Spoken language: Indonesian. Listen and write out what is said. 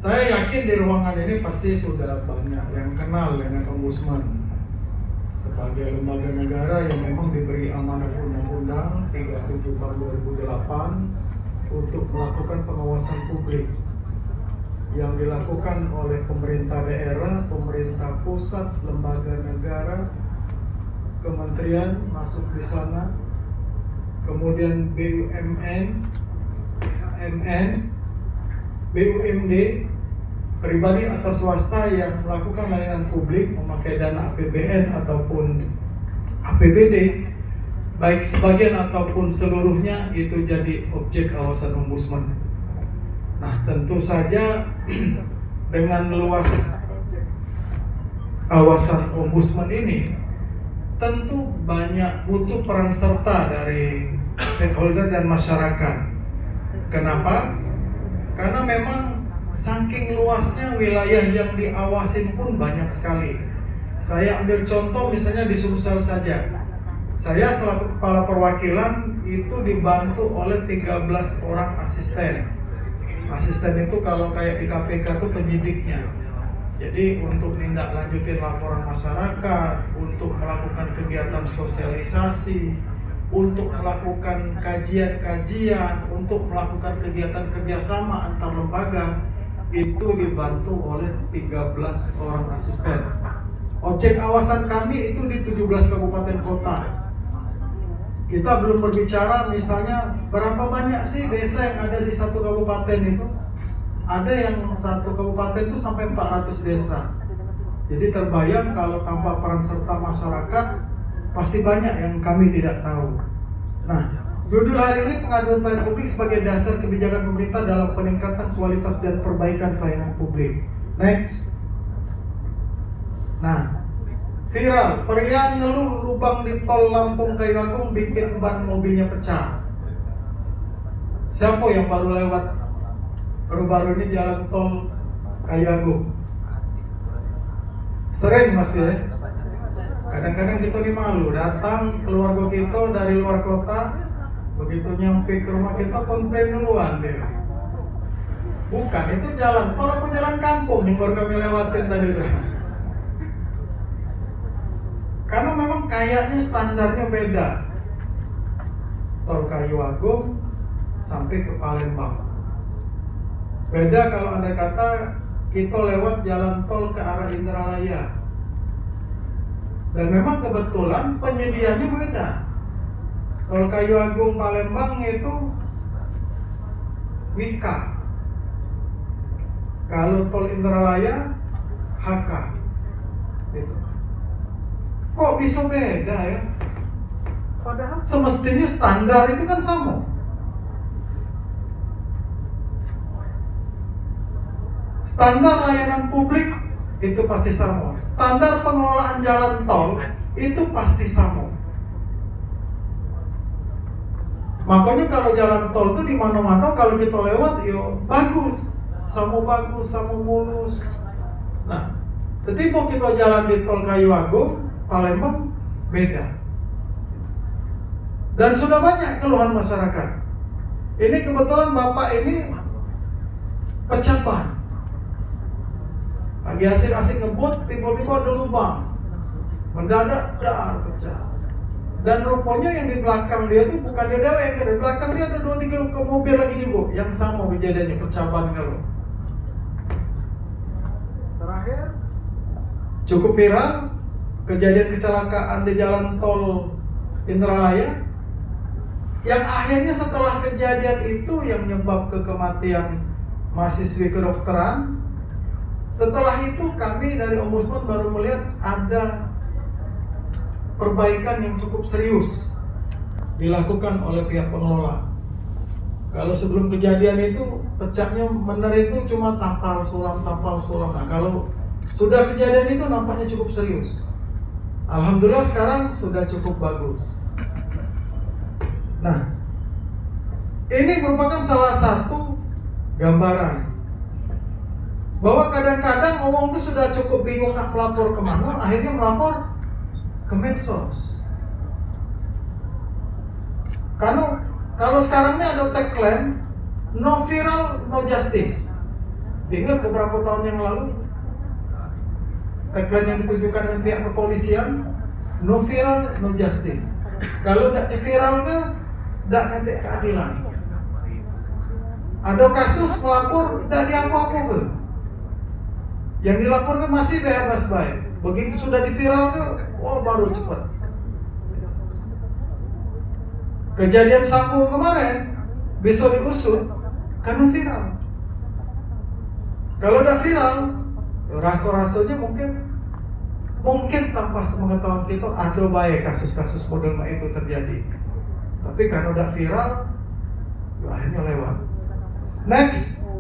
Saya yakin di ruangan ini pasti sudah banyak yang kenal dengan Ombudsman sebagai lembaga negara yang memang diberi amanah Undang-Undang 37 tahun 2008 untuk melakukan pengawasan publik yang dilakukan oleh pemerintah daerah, pemerintah pusat, lembaga negara, kementerian masuk di sana, kemudian BUMN, BUMD, pribadi atau swasta yang melakukan layanan publik memakai dana APBN ataupun APBD, baik sebagian ataupun seluruhnya itu jadi objek awasan Ombudsman. Nah, tentu saja dengan luas awasan Ombudsman ini tentu banyak butuh peran serta dari stakeholder dan masyarakat. Kenapa? Karena memang saking luasnya wilayah yang diawasin pun banyak sekali. Saya ambil contoh misalnya di Sumsel saja. Saya selaku kepala perwakilan itu dibantu oleh 13 orang asisten. Asisten itu kalau kayak di KPK itu penyidiknya. Jadi untuk tindak lanjutin laporan masyarakat, untuk melakukan kegiatan sosialisasi, untuk melakukan kajian-kajian, untuk melakukan kegiatan kerjasama antar lembaga, itu dibantu oleh 13 orang asisten. Objek awasan kami itu di 17 kabupaten kota. Kita belum berbicara misalnya berapa banyak sih desa yang ada di satu kabupaten itu. Ada yang satu kabupaten itu sampai 400 desa. Jadi terbayang kalau tanpa peran serta masyarakat pasti banyak yang kami tidak tahu. Nah, judul hari ini pengaduan pelayanan publik sebagai dasar kebijakan pemerintah dalam peningkatan kualitas dan perbaikan pelayanan publik. Next. Nah, viral, pria ngeluh lubang di tol Lampung Kayu Agung bikin ban mobilnya pecah. Siapa yang baru lewat baru-baru ini jalan tol Kayu Agung? Sering Mas ya. Kadang-kadang kita ini malu, datang keluarga kita dari luar kota, begitu nyampe ke rumah kita komplain duluan dia. Bukan, itu jalan tol apa jalan kampung yang baru kami lewatin tadi tuh. Karena memang kayaknya standarnya beda. Tol Kayu Agung sampai ke Palembang. Beda kalau andai kata kita lewat jalan tol ke arah Indralaya. Dan memang kebetulan penyediaannya beda. Tol Kayu Agung Palembang itu Wika. Kalau tol Indralaya HK. Gitu. Kok bisa beda ya? Padahal semestinya standar itu kan sama. Standar layanan publik itu pasti sama. Standar pengelolaan jalan tol itu pasti sama. Makanya kalau jalan tol itu di mana-mana kalau kita lewat, yo bagus, sama mulus. Nah, ketika kita jalan di tol Kayu Agung, Palembang beda. Dan sudah banyak keluhan masyarakat. Ini kebetulan bapak ini pecah ban. Lagi asik-asik ngebut, tiba-tiba ada lubang. Mendadak dar pecah. Dan rupanya yang di belakang dia tuh bukan dia dewek, di belakang dia ada 2-3 mobil lagi juga yang sama kejadiannya pecah ban kalau. Terakhir cukup viral kejadian kecelakaan di jalan tol Indralaya yang akhirnya setelah kejadian itu yang menyebab kematian mahasiswi kedokteran. Setelah itu kami dari Ombudsman baru melihat ada perbaikan yang cukup serius dilakukan oleh pihak pengelola. Kalau sebelum kejadian itu pecahnya benar itu cuma tapal sulam. Nah, kalau sudah kejadian itu nampaknya cukup serius. Alhamdulillah sekarang sudah cukup bagus. Nah, ini merupakan salah satu gambaran bahwa kadang-kadang orang itu sudah cukup bingung nak melapor kemana, akhirnya melapor ke medsos. Karena kalau sekarang ini ada tagline no viral no justice. Ingat beberapa tahun yang lalu tagline yang ditujukan dengan pihak kepolisian, no viral, no justice. Kalau tidak viral ke, tidak nanti keadilan. Ada kasus melapor, tidak diapa-apa ke. Yang dilaporkan masih bebas baik. Begitu sudah diviral ke, oh baru cepat. Kejadian Sambo kemarin, besok diusut karena viral. Kalau tidak viral, rasa-rasanya mungkin tanpa sepengetahuan kita ada baik kasus-kasus model itu terjadi. Tapi karena udah viral, ya akhirnya lewat. Next,